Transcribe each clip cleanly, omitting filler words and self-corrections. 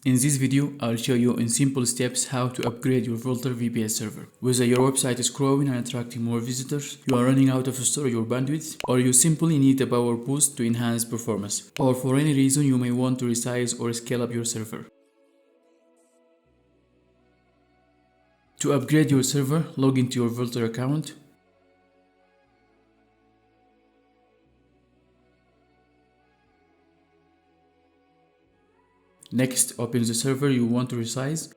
In this video, I'll show you in simple steps how to upgrade your Vultr VPS server. Whether your website is growing and attracting more visitors, you are running out of storage or bandwidth, or you simply need a power boost to enhance performance, or for any reason you may want to resize or scale up your server. To upgrade your server, log into your Vultr account. Next, open the server you want to resize.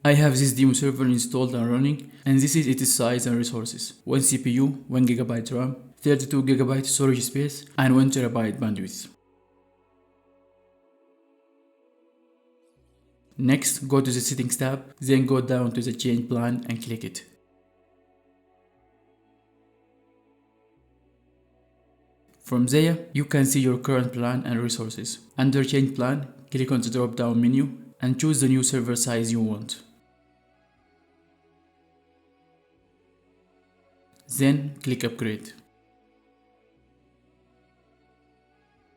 I have this demo server installed and running, and this is its size and resources. 1 CPU, 1 GB RAM, 32 GB storage space, and 1 TB bandwidth. Next, go to the settings tab, then go down to the change plan and click it. From there, you can see your current plan and resources. Under change plan, click on the drop down menu and choose the new server size you want. Then click upgrade.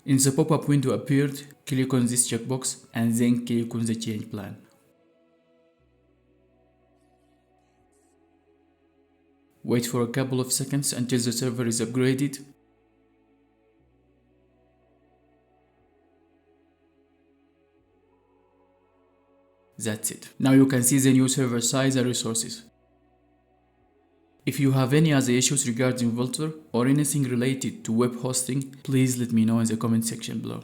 In the pop-up window appeared, click on this checkbox and then click on the change plan. Wait for a couple of seconds until the server is upgraded. That's it. Now you can see the new server size and resources. If you have any other issues regarding Vultr or anything related to web hosting, please let me know in the comment section below.